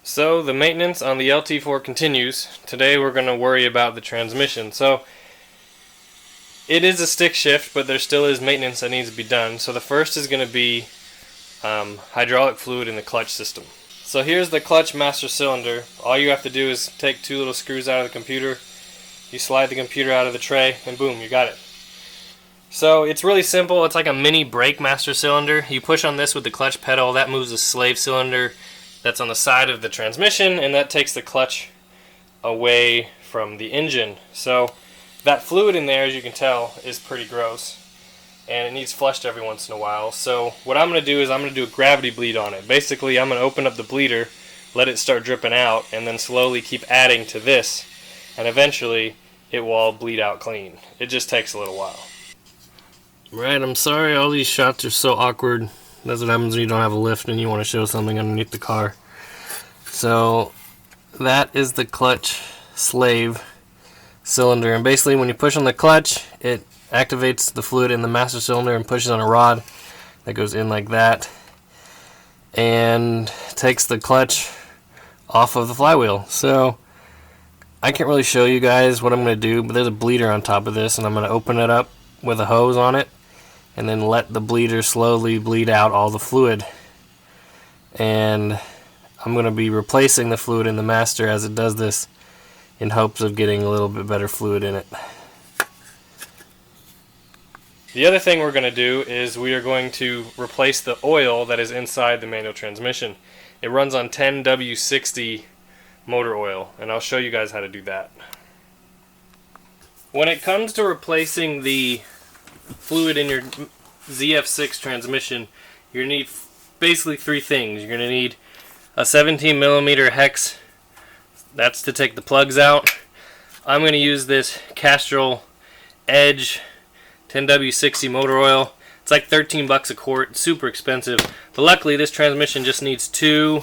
So the maintenance on the LT4 continues. Today we're going to worry about the transmission. So it is a stick shift, but there still is maintenance that needs to be done. So the first is going to be hydraulic fluid in the clutch system. So here's the clutch master cylinder. All you have to do is take two little screws out of the computer. You slide the computer out of the tray and boom, you got it. So it's really simple. It's like a mini brake master cylinder. You push on this with the clutch pedal. That moves the slave cylinder that's on the side of the transmission, and that takes the clutch away from the engine. So that fluid in there, as you can tell, is pretty gross, and it needs flushed every once in a while. So what I'm going to do is I'm going to do a gravity bleed on it. Basically, I'm going to open up the bleeder, let it start dripping out, and then slowly keep adding to this, and eventually it will all bleed out clean. It just takes a little while. Right, I'm sorry all these shots are so awkward. That's what happens when you don't have a lift and you want to show something underneath the car. So that is the clutch slave cylinder, and basically when you push on the clutch, it activates the fluid in the master cylinder and pushes on a rod that goes in like that and takes the clutch off of the flywheel. So I can't really show you guys what I'm going to do, but there's a bleeder on top of this, and I'm going to open it up with a hose on it and then let the bleeder slowly bleed out all the fluid. And I'm going to be replacing the fluid in the master as it does this in hopes of getting a little bit better fluid in it. The other thing we're going to do is we are going to replace the oil that is inside the manual transmission. It runs on 10W60 motor oil, and I'll show you guys how to do that. When it comes to replacing the fluid in your ZF6 transmission, you're going to need basically three things. You're going to need a 17mm hex, that's to take the plugs out. I'm going to use this Castrol Edge 10W60 motor oil. It's like 13 bucks a quart, super expensive. But luckily this transmission just needs two.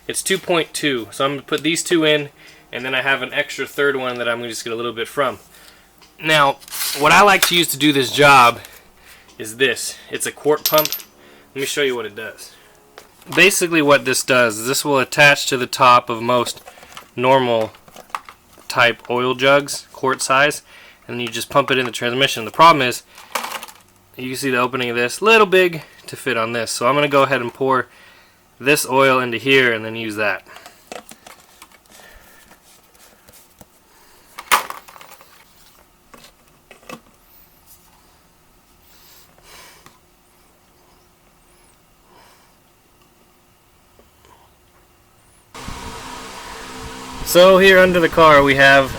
It's 2.2, so I'm going to put these two in, and then I have an extra third one that I'm going to just get a little bit from. Now, what I like to use to do this job is this. It's a quart pump. Let me show you what it does. Basically what this does is this will attach to the top of most normal type oil jugs, quart size, and you just pump it in the transmission. The problem is, you can see the opening of this, little big to fit on this. So I'm going to go ahead and pour this oil into here and then use that. So here under the car we have,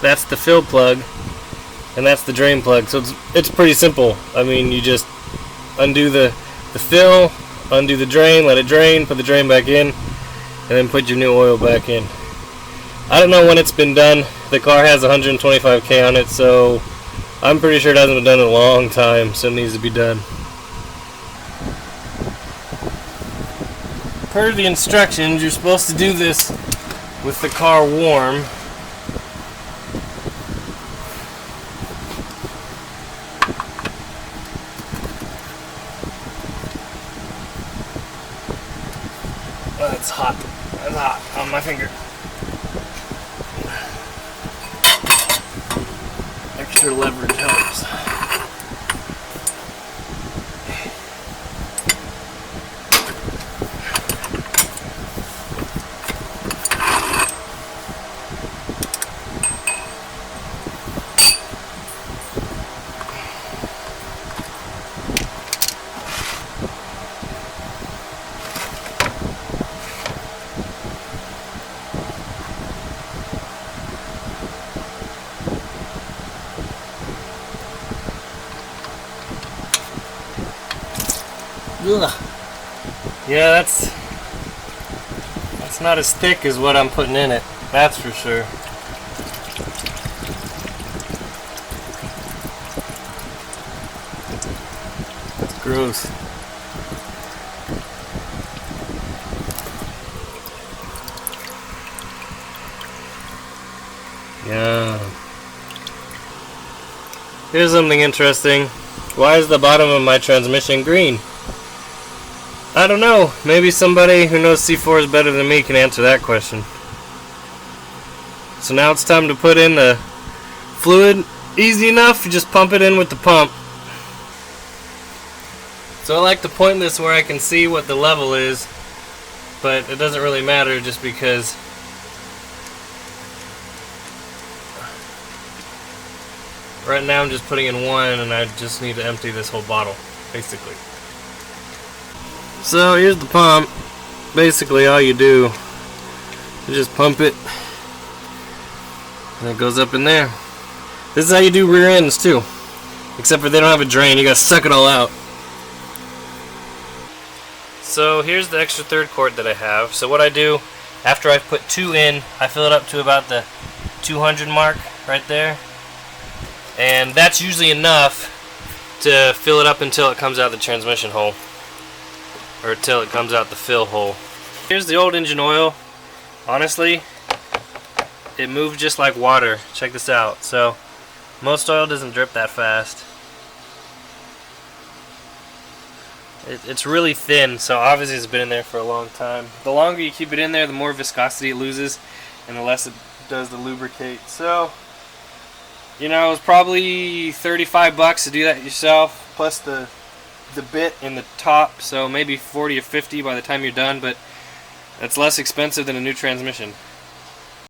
that's the fill plug and that's the drain plug. So it's pretty simple. I mean, you just undo the fill, undo the drain, let it drain, put the drain back in, and then put your new oil back in. I don't know when it's been done. The car has 125k on it, so I'm pretty sure it hasn't been done in a long time, so it needs to be done. Per the instructions, you're supposed to do this with the car warm. Oh, it's hot. It's hot on my finger. Extra leverage helps. Ugh. Yeah, that's not as thick as what I'm putting in it, that's for sure. It's gross. Yeah. Here's something interesting. Why is the bottom of my transmission green? I don't know. Maybe somebody who knows C4s better than me can answer that question. So now it's time to put in the fluid. Easy enough, you just pump it in with the pump. So I like to point this where I can see what the level is, but it doesn't really matter just because right now I'm just putting in one and I just need to empty this whole bottle, basically. So here's the pump. Basically all you do is just pump it and it goes up in there. This is how you do rear ends too, except for they don't have a drain. You gotta suck it all out. So here's the extra third quart that I have. So what I do, after I've put 2 in, I fill it up to about the 200 mark right there. And that's usually enough to fill it up until it comes out the transmission hole. Or until it comes out the fill hole. Here's the old engine oil. Honestly, it moved just like water. Check this out. So most oil doesn't drip that fast. It's really thin, so obviously it's been in there for a long time. The longer you keep it in there, the more viscosity it loses, and the less it does to lubricate. So, you know, it's probably 35 bucks to do that yourself, plus the bit in the top, so maybe 40 or 50 by the time you're done, but that's less expensive than a new transmission.